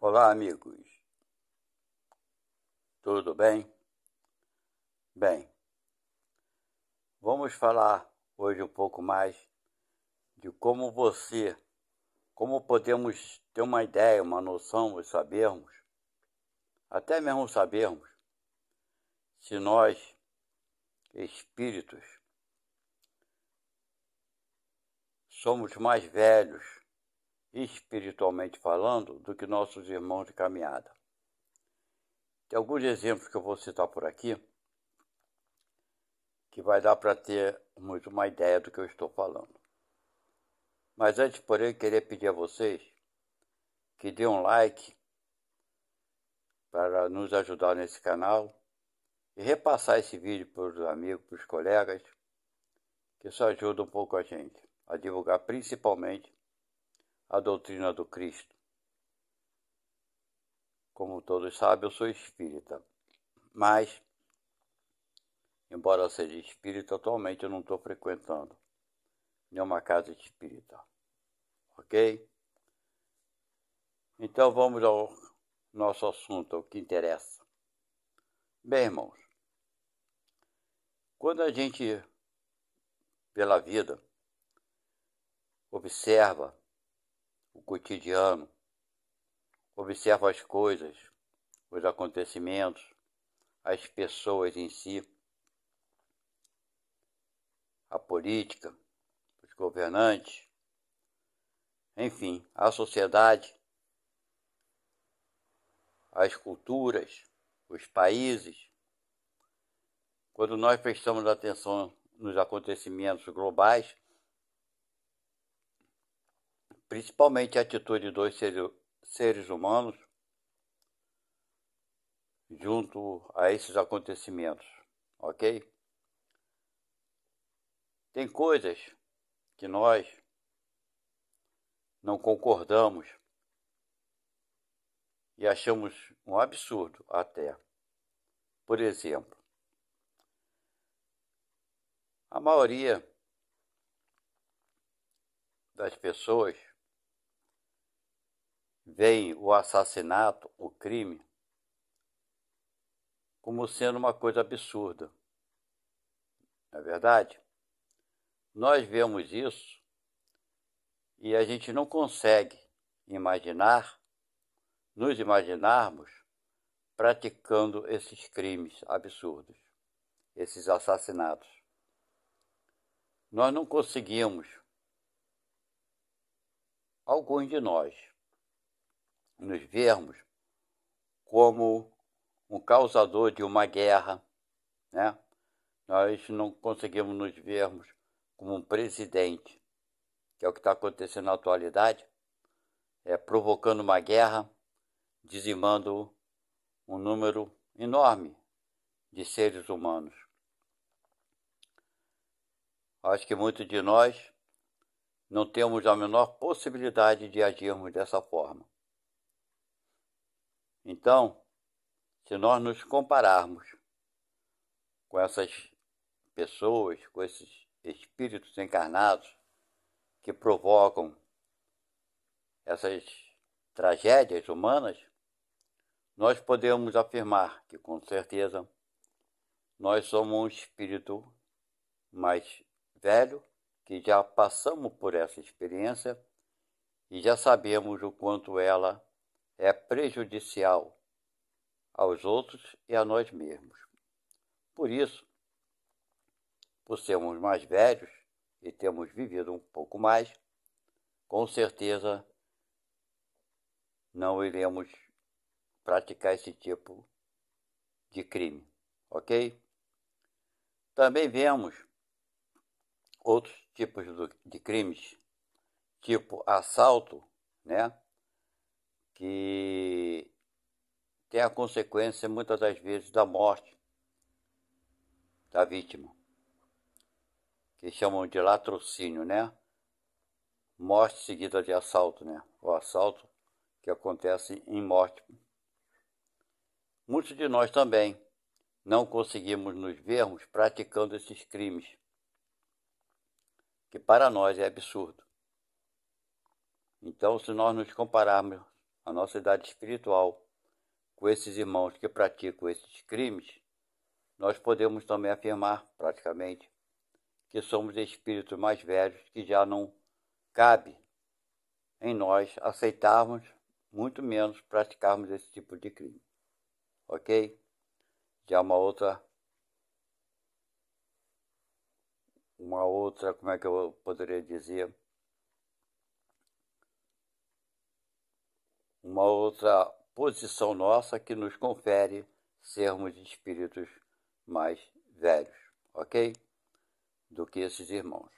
Olá, amigos. Tudo bem? Bem, vamos falar hoje um pouco mais de como podemos ter uma ideia, uma noção e sabermos, até mesmo sabermos, se nós, espíritos, somos mais velhos, espiritualmente falando, do que nossos irmãos de caminhada. Tem alguns exemplos que eu vou citar por aqui, que vai dar para termos uma ideia do que eu estou falando. Mas antes, porém, queria pedir a vocês que dê um like para nos ajudar nesse canal e repassar esse vídeo para os amigos, para os colegas, que isso ajuda um pouco a gente a divulgar principalmente a doutrina do Cristo. Como todos sabem, eu sou espírita, mas, embora eu seja espírita, atualmente eu não estou frequentando nenhuma casa espírita, ok? Então vamos ao nosso assunto, ao que interessa. Bem, irmãos, quando a gente, pela vida, observa o cotidiano, observa as coisas, os acontecimentos, as pessoas em si, a política, os governantes, enfim, a sociedade, as culturas, os países. Quando nós prestamos atenção nos acontecimentos globais, principalmente a atitude dos seres humanos junto a esses acontecimentos, ok? Tem coisas que nós não concordamos e achamos um absurdo até. Por exemplo, a maioria das pessoas veem o assassinato, o crime, como sendo uma coisa absurda. Não é verdade? Nós vemos isso e a gente não consegue nos imaginarmos praticando esses crimes absurdos, esses assassinatos. Nós não conseguimos, alguns de nós, nos vermos como um causador de uma guerra, né? Nós não conseguimos nos vermos como um presidente, que é o que está acontecendo na atualidade, provocando uma guerra, dizimando um número enorme de seres humanos. Acho que muitos de nós não temos a menor possibilidade de agirmos dessa forma. Então, se nós nos compararmos com essas pessoas, com esses espíritos encarnados que provocam essas tragédias humanas, nós podemos afirmar que, com certeza, nós somos um espírito mais velho, que já passamos por essa experiência e já sabemos o quanto ela é prejudicial aos outros e a nós mesmos. Por isso, por sermos mais velhos e termos vivido um pouco mais, com certeza não iremos praticar esse tipo de crime, ok? Também vemos outros tipos de crimes, tipo assalto, né? Que tem a consequência, muitas das vezes, da morte da vítima, que chamam de latrocínio, né? Morte seguida de assalto, né? O assalto que acontece em morte. Muitos de nós também não conseguimos nos vermos praticando esses crimes, que para nós é absurdo. Então, se nós nos compararmos a nossa idade espiritual com esses irmãos que praticam esses crimes, nós podemos também afirmar, praticamente, que somos espíritos mais velhos que já não cabe em nós aceitarmos, muito menos praticarmos esse tipo de crime. Ok? Já uma outra, como é que eu poderia dizer? Uma outra posição nossa que nos confere sermos espíritos mais velhos, ok? Do que esses irmãos.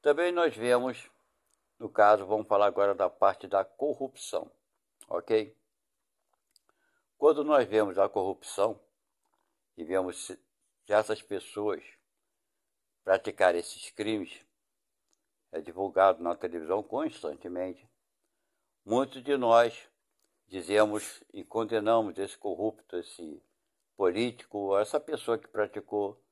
Também nós vemos, no caso, vamos falar agora da parte da corrupção, ok? Quando nós vemos a corrupção e vemos essas pessoas praticarem esses crimes, é divulgado na televisão constantemente, muitos de nós dizemos e condenamos esse corrupto, esse político, essa pessoa que praticou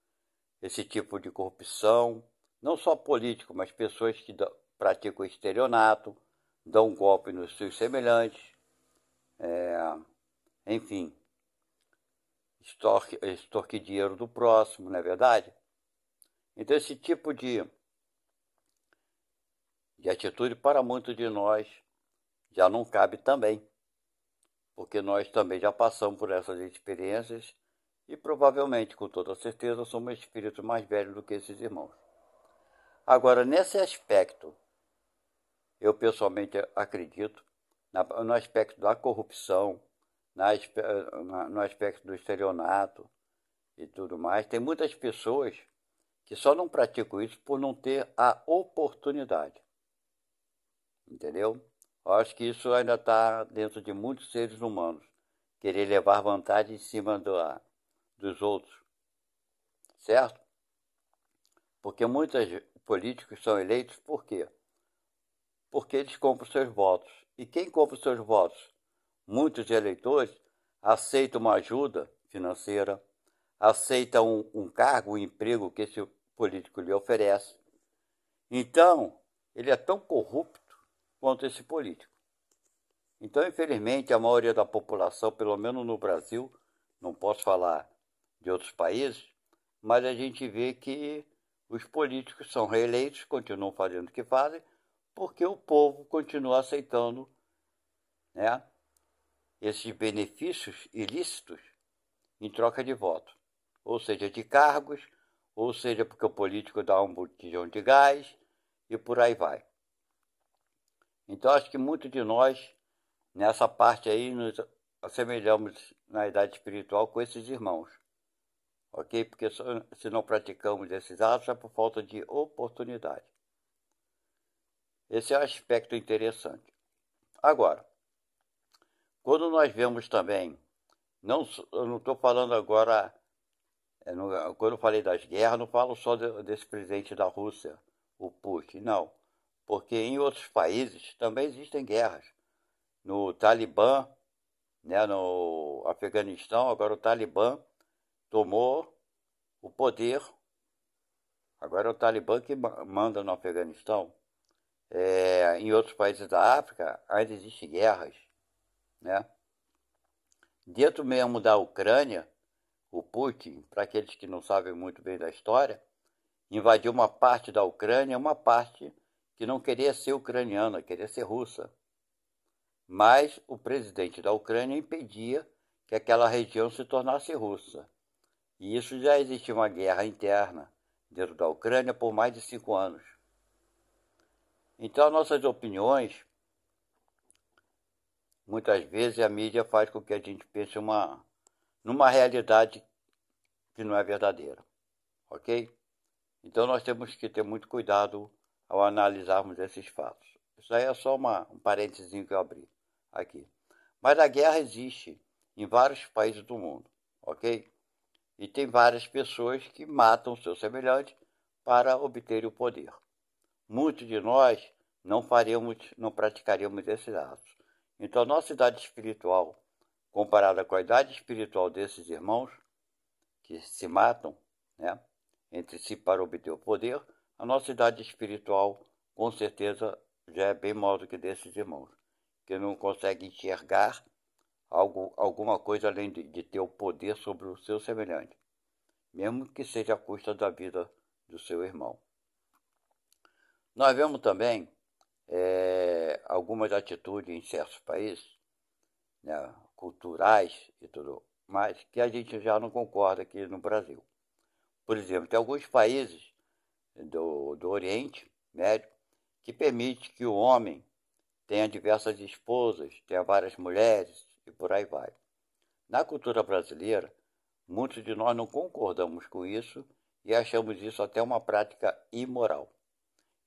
esse tipo de corrupção, não só político, mas pessoas que praticam estelionato, dão um golpe nos seus semelhantes, enfim, extorque dinheiro do próximo, não é verdade? Então esse tipo de atitude para muitos de nós já não cabe também, porque nós também já passamos por essas experiências e provavelmente, com toda certeza, somos espíritos mais velhos do que esses irmãos. Agora, nesse aspecto, eu pessoalmente acredito, no aspecto da corrupção, no aspecto do estelionato e tudo mais, tem muitas pessoas que só não praticam isso por não ter a oportunidade. Entendeu? Eu acho que isso ainda está dentro de muitos seres humanos, querer levar vantagem em cima dos outros, certo? Porque muitos políticos são eleitos por quê? Porque eles compram seus votos. E quem compra os seus votos? Muitos eleitores aceitam uma ajuda financeira, aceitam um cargo, um emprego que esse político lhe oferece. Então, ele é tão corrupto quanto esse político. Então, infelizmente, a maioria da população, pelo menos no Brasil, não posso falar de outros países, mas a gente vê que os políticos são reeleitos, continuam fazendo o que fazem, porque o povo continua aceitando, né, esses benefícios ilícitos em troca de voto. Ou seja, de cargos, ou seja, porque o político dá um botijão de gás e por aí vai. Então, acho que muito de nós, nessa parte aí, nos assemelhamos na idade espiritual com esses irmãos. Ok? Porque se não praticamos esses atos é por falta de oportunidade. Esse é um aspecto interessante. Agora, quando nós vemos também, eu não estou falando agora, quando eu falei das guerras, não falo só desse presidente da Rússia, o Putin, não. Porque em outros países também existem guerras. No Talibã, né, no Afeganistão, agora o Talibã tomou o poder. Agora é o Talibã que manda no Afeganistão. Em outros países da África ainda existem guerras, né? Dentro mesmo da Ucrânia, o Putin, para aqueles que não sabem muito bem da história, invadiu uma parte da Ucrânia, uma parte que não queria ser ucraniana, queria ser russa. Mas o presidente da Ucrânia impedia que aquela região se tornasse russa. E isso já existia uma guerra interna dentro da Ucrânia por mais de 5 anos. Então, nossas opiniões, muitas vezes a mídia faz com que a gente pense numa realidade que não é verdadeira, ok? Então, nós temos que ter muito cuidado ao analisarmos esses fatos. Isso aí é só um parênteses que eu abri aqui. Mas a guerra existe em vários países do mundo, ok? E tem várias pessoas que matam seus semelhantes para obter o poder. Muitos de nós não praticaríamos esses atos. Então, a nossa idade espiritual, comparada com a idade espiritual desses irmãos, que se matam, né, entre si para obter o poder, a nossa idade espiritual, com certeza, já é bem maior do que desses irmãos. que não consegue enxergar alguma coisa além de ter o poder sobre o seu semelhante, mesmo que seja à custa da vida do seu irmão. Nós vemos também algumas atitudes em certos países, né, culturais e tudo mais, que a gente já não concorda aqui no Brasil. Por exemplo, tem alguns países do Oriente Médio que permite que o homem tenha diversas esposas, tenha várias mulheres e por aí vai. Na cultura brasileira, muitos de nós não concordamos com isso e achamos isso até uma prática imoral.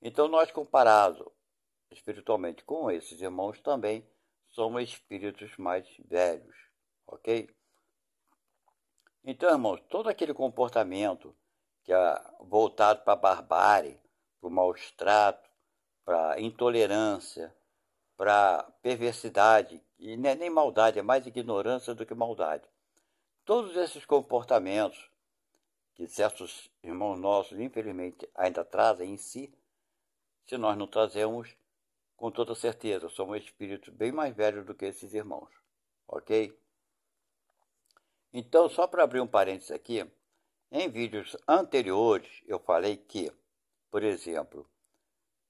Então, nós, comparados espiritualmente com esses irmãos, também somos espíritos mais velhos, ok? Então, irmãos, todo aquele comportamento que é voltado para a barbárie, para o maus trato, para a intolerância, para a perversidade, e não é nem maldade, é mais ignorância do que maldade. Todos esses comportamentos que certos irmãos nossos, infelizmente, ainda trazem em si, se nós não trazemos, com toda certeza, somos espíritos bem mais velhos do que esses irmãos, ok? Então, só para abrir um parênteses aqui, em vídeos anteriores eu falei que, por exemplo,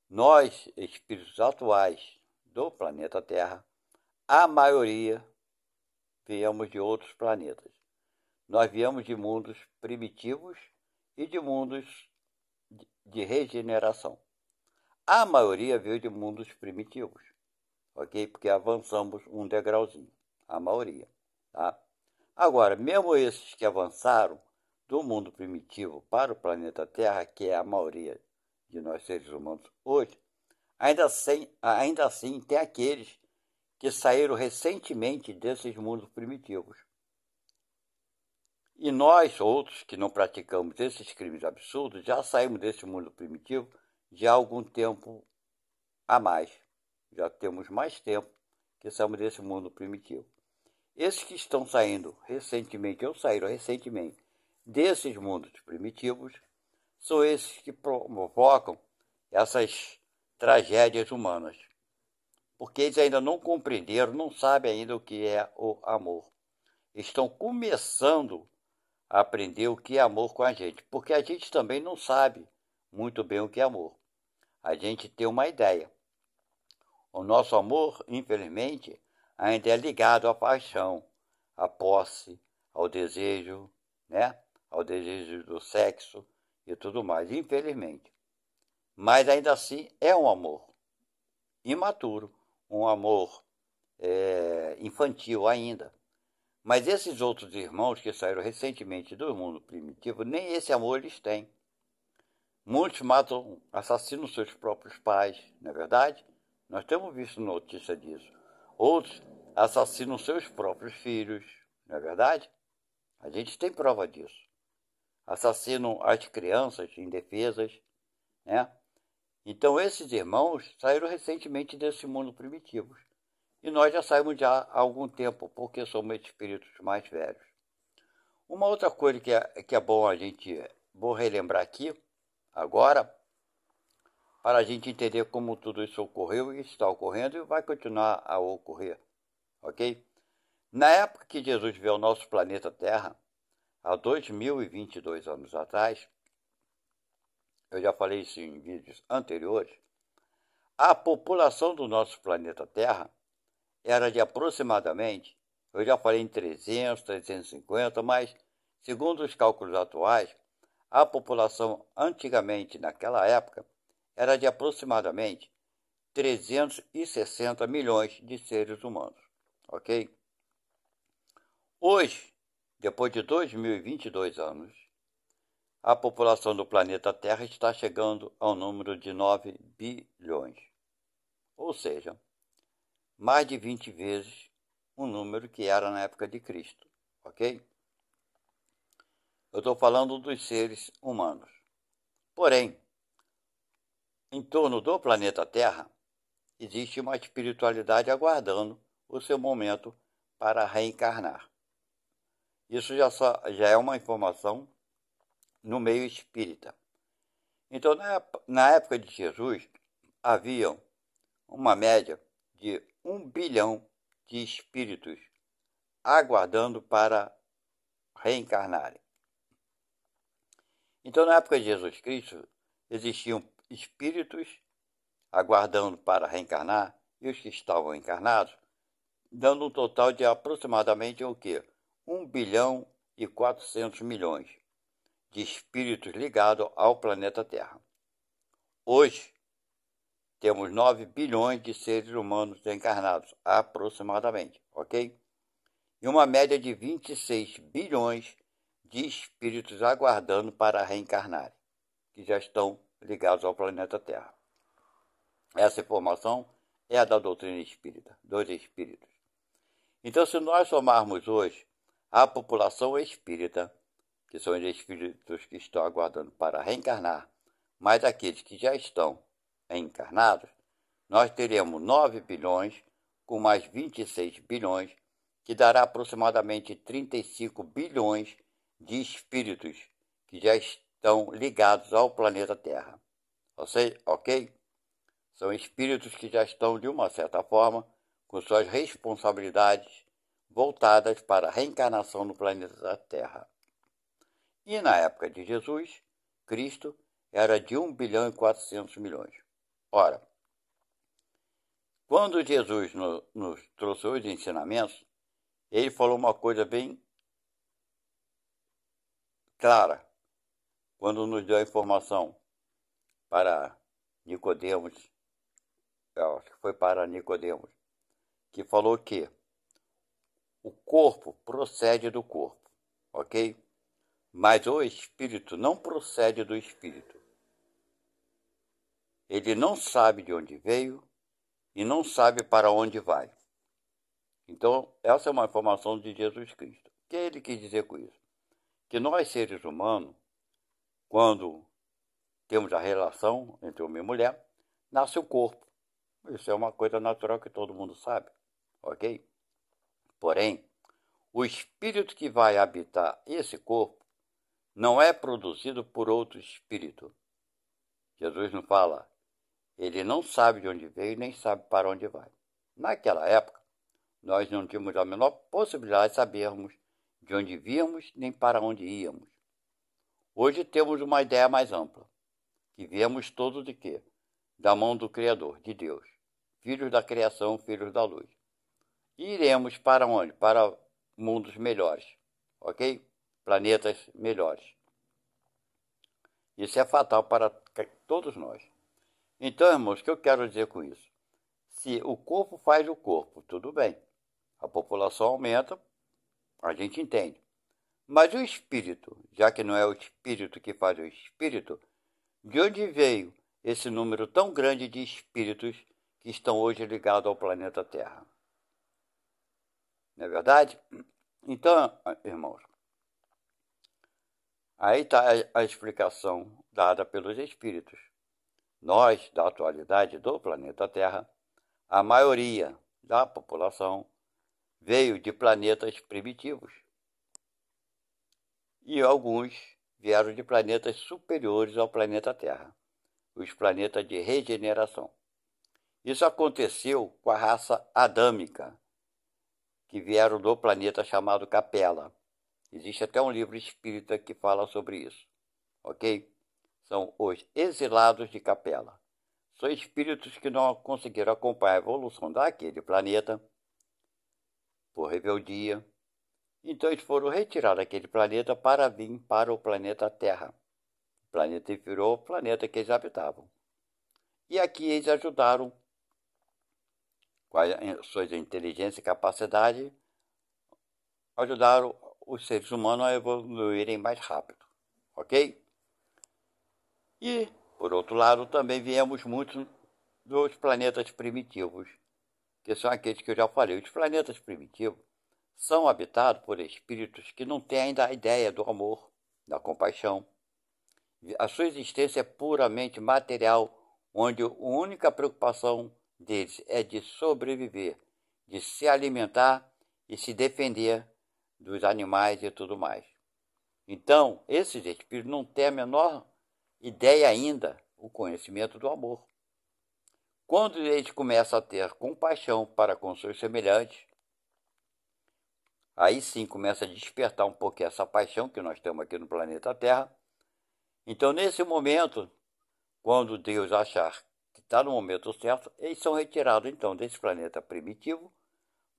nós, espíritos atuais do planeta Terra, a maioria viemos de outros planetas. Nós viemos de mundos primitivos e de mundos de regeneração. A maioria veio de mundos primitivos, ok? Porque avançamos um degrauzinho, a maioria, tá? Agora, mesmo esses que avançaram do mundo primitivo para o planeta Terra, que é a maioria de nós seres humanos hoje, ainda assim tem aqueles que saíram recentemente desses mundos primitivos. E nós, outros que não praticamos esses crimes absurdos, já saímos desse mundo primitivo já há algum tempo a mais. Já temos mais tempo que saímos desse mundo primitivo. Esses que estão saindo recentemente, ou saíram recentemente, desses mundos primitivos, são esses que provocam essas tragédias humanas. Porque eles ainda não compreenderam, não sabem ainda o que é o amor. Estão começando a aprender o que é amor com a gente, porque a gente também não sabe muito bem o que é amor. A gente tem uma ideia. O nosso amor, infelizmente, ainda é ligado à paixão, à posse, ao desejo, né? Ao desejo do sexo e tudo mais, infelizmente. Mas ainda assim é um amor imaturo, um amor infantil ainda. Mas esses outros irmãos que saíram recentemente do mundo primitivo, nem esse amor eles têm. Muitos matam, assassinam seus próprios pais, não é verdade? Nós temos visto notícia disso. Outros assassinam seus próprios filhos, não é verdade? A gente tem prova disso. Assassinam as crianças indefesas, né? Então esses irmãos saíram recentemente desse mundo primitivo. E nós já saímos já há algum tempo, porque somos espíritos mais velhos. Uma outra coisa que é bom a gente, vou relembrar aqui, agora, para a gente entender como tudo isso ocorreu e está ocorrendo e vai continuar a ocorrer, ok? Na época que Jesus veio ao nosso planeta Terra, há 2022 anos atrás, eu já falei isso em vídeos anteriores, a população do nosso planeta Terra era de aproximadamente, eu já falei em 300, 350, mas segundo os cálculos atuais, a população antigamente, naquela época, era de aproximadamente 360 milhões de seres humanos, ok? Hoje, depois de 2022 anos, a população do planeta Terra está chegando ao número de 9 bilhões, ou seja, mais de 20 vezes o número que era na época de Cristo, ok? Eu estou falando dos seres humanos. Porém, em torno do planeta Terra, existe uma espiritualidade aguardando o seu momento para reencarnar. Isso já é uma informação no meio espírita. Então, na época de Jesus, havia uma média de 1 bilhão de espíritos aguardando para reencarnarem. Então, na época de Jesus Cristo, existiam espíritos aguardando para reencarnar e os que estavam encarnados, dando um total de aproximadamente o quê? 1 bilhão e 400 milhões de espíritos ligados ao planeta Terra. Hoje, temos 9 bilhões de seres humanos encarnados, aproximadamente, ok? E uma média de 26 bilhões de espíritos aguardando para reencarnarem, que já estão ligados ao planeta Terra. Essa informação é a da doutrina espírita, dos espíritos. Então, se nós somarmos hoje a população espírita, que são os espíritos que estão aguardando para reencarnar, mais aqueles que já estão encarnados, nós teremos 9 bilhões com mais 26 bilhões, que dará aproximadamente 35 bilhões de espíritos que já estão ligados ao planeta Terra. Ok? São espíritos que já estão, de uma certa forma, com suas responsabilidades voltadas para a reencarnação no planeta Terra. E na época de Jesus Cristo, era de 1 bilhão e 400 milhões. Ora, quando Jesus nos trouxe os ensinamentos, ele falou uma coisa bem clara, quando nos deu a informação para Nicodemos, acho que foi para Nicodemos, que falou que o corpo procede do corpo, ok? Mas o espírito não procede do espírito. Ele não sabe de onde veio e não sabe para onde vai. Então, essa é uma informação de Jesus Cristo. O que ele quis dizer com isso? Que nós, seres humanos, quando temos a relação entre homem e mulher, nasce o corpo. Isso é uma coisa natural que todo mundo sabe, ok? Porém, o espírito que vai habitar esse corpo não é produzido por outro espírito. Jesus não fala, ele não sabe de onde veio nem sabe para onde vai. Naquela época, nós não tínhamos a menor possibilidade de sabermos de onde víamos nem para onde íamos. Hoje temos uma ideia mais ampla, que viemos todos de quê? Da mão do Criador, de Deus, filhos da criação, filhos da luz. E iremos para onde? Para mundos melhores, ok? Planetas melhores. Isso é fatal para todos nós. Então, irmãos, o que eu quero dizer com isso? Se o corpo faz o corpo, tudo bem. A população aumenta, a gente entende. Mas o espírito, já que não é o espírito que faz o espírito, de onde veio esse número tão grande de espíritos que estão hoje ligados ao planeta Terra? Não é verdade? Então, irmãos, aí está a explicação dada pelos espíritos. Nós, da atualidade do planeta Terra, a maioria da população veio de planetas primitivos. E alguns vieram de planetas superiores ao planeta Terra, os planetas de regeneração. Isso aconteceu com a raça adâmica, que vieram do planeta chamado Capela. Existe até um livro espírita que fala sobre isso, ok? São os exilados de Capela. São espíritos que não conseguiram acompanhar a evolução daquele planeta por rebeldia. Então eles foram retirados daquele planeta para vir para o planeta Terra. O planeta inferior ao planeta que eles habitavam. E aqui eles ajudaram, com as suas inteligências e capacidade, ajudaram os seres humanos a evoluírem mais rápido, ok? E, por outro lado, também viemos muitos dos planetas primitivos, que são aqueles que eu já falei. Os planetas primitivos são habitados por espíritos que não têm ainda a ideia do amor, da compaixão. A sua existência é puramente material, onde a única preocupação deles é de sobreviver, de se alimentar e se defender dos animais e tudo mais. Então, esses espíritos não têm a menor ideia ainda, o conhecimento do amor. Quando eles começam a ter compaixão para com seus semelhantes, aí sim começa a despertar um pouquinho essa paixão que nós temos aqui no planeta Terra. Então, nesse momento, quando Deus achar que está no momento certo, eles são retirados, então, desse planeta primitivo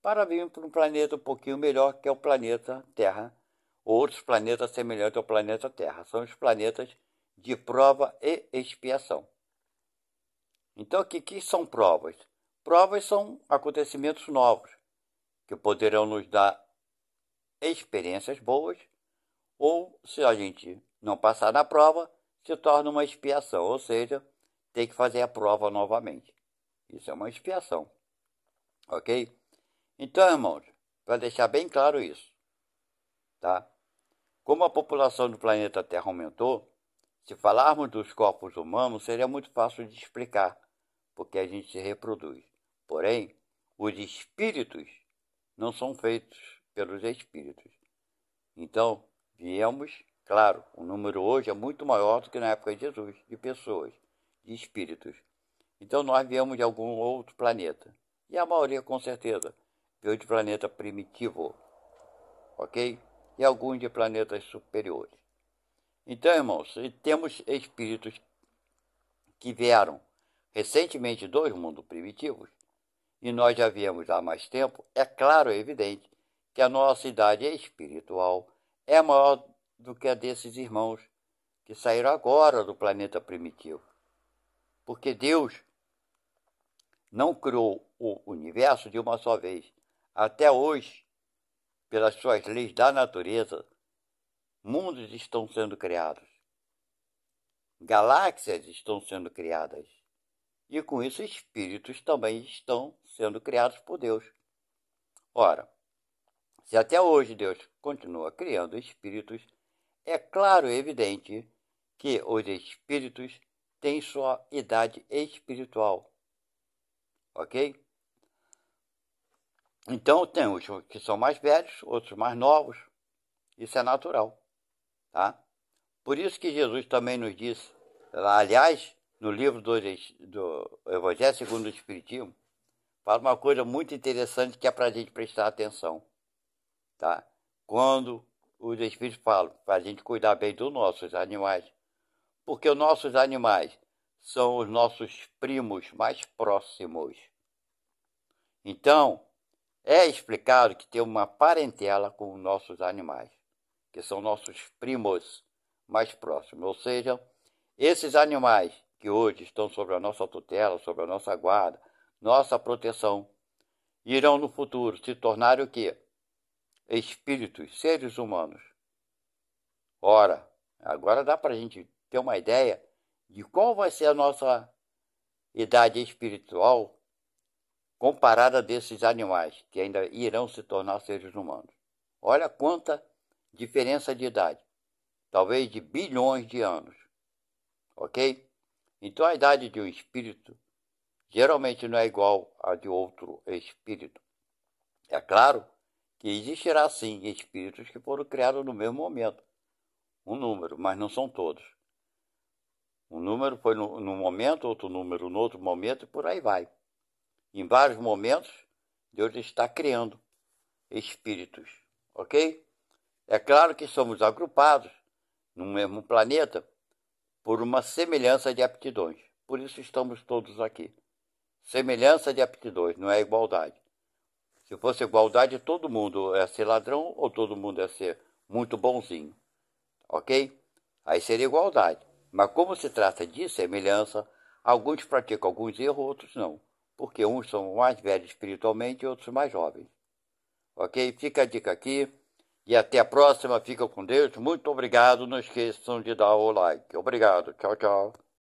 para vir para um planeta um pouquinho melhor, que é o planeta Terra, ou outros planetas semelhantes ao planeta Terra. São os planetas de prova e expiação. Então, o que são provas? Provas são acontecimentos novos, que poderão nos dar experiências boas, ou, se a gente não passar na prova, se torna uma expiação, ou seja, tem que fazer a prova novamente. Isso é uma expiação, ok? Então, irmãos, para deixar bem claro isso, tá? Como a população do planeta Terra aumentou, se falarmos dos corpos humanos, seria muito fácil de explicar, porque a gente se reproduz. Porém, os espíritos não são feitos pelos espíritos. Então, viemos, claro, o número hoje é muito maior do que na época de Jesus, de pessoas, de espíritos. Então, nós viemos de algum outro planeta. E a maioria, com certeza, veio de planeta primitivo, ok? E alguns de planetas superiores. Então, irmãos, temos espíritos que vieram recentemente dos mundos primitivos, e nós já viemos há mais tempo. É claro, é evidente, que a nossa idade espiritual é maior do que a desses irmãos que saíram agora do planeta primitivo. Porque Deus não criou o universo de uma só vez. Até hoje, pelas suas leis da natureza, mundos estão sendo criados. Galáxias estão sendo criadas. E com isso, espíritos também estão sendo criados por Deus. Ora, se até hoje Deus continua criando espíritos, é claro e evidente que os espíritos têm sua idade espiritual. Ok? Então, tem uns que são mais velhos, outros mais novos. Isso é natural. Tá? Por isso que Jesus também nos disse, aliás, no livro do Evangelho segundo o Espiritismo, fala uma coisa muito interessante que é para a gente prestar atenção. Tá? Quando os Espíritos falam para a gente cuidar bem dos nossos animais, porque os nossos animais são os nossos primos mais próximos. Então, é explicado que tem uma parentela com os nossos animais, que são nossos primos mais próximos. Ou seja, esses animais que hoje estão sob a nossa tutela, sob a nossa guarda, nossa proteção, irão no futuro se tornar o quê? Espíritos, seres humanos. Ora, agora dá para a gente ter uma ideia de qual vai ser a nossa idade espiritual comparada a desses animais que ainda irão se tornar seres humanos. Olha quanta diferença de idade. Talvez de bilhões de anos. Ok? Então a idade de um espírito geralmente não é igual a de outro espírito. É claro que existirá sim espíritos que foram criados no mesmo momento. Um número, mas não são todos. Um número foi num momento, outro número no outro momento e por aí vai. Em vários momentos, Deus está criando espíritos, ok? É claro que somos agrupados no mesmo planeta por uma semelhança de aptidões. Por isso estamos todos aqui. Semelhança de aptidões, não é igualdade. Se fosse igualdade, todo mundo é ser ladrão ou todo mundo é ser muito bonzinho, ok? Aí seria igualdade. Mas como se trata de semelhança, alguns praticam alguns erros, outros não. Porque uns são mais velhos espiritualmente e outros mais jovens. Ok? Fica a dica aqui. E até a próxima. Fica com Deus. Muito obrigado. Não esqueçam de dar o like. Obrigado. Tchau, tchau.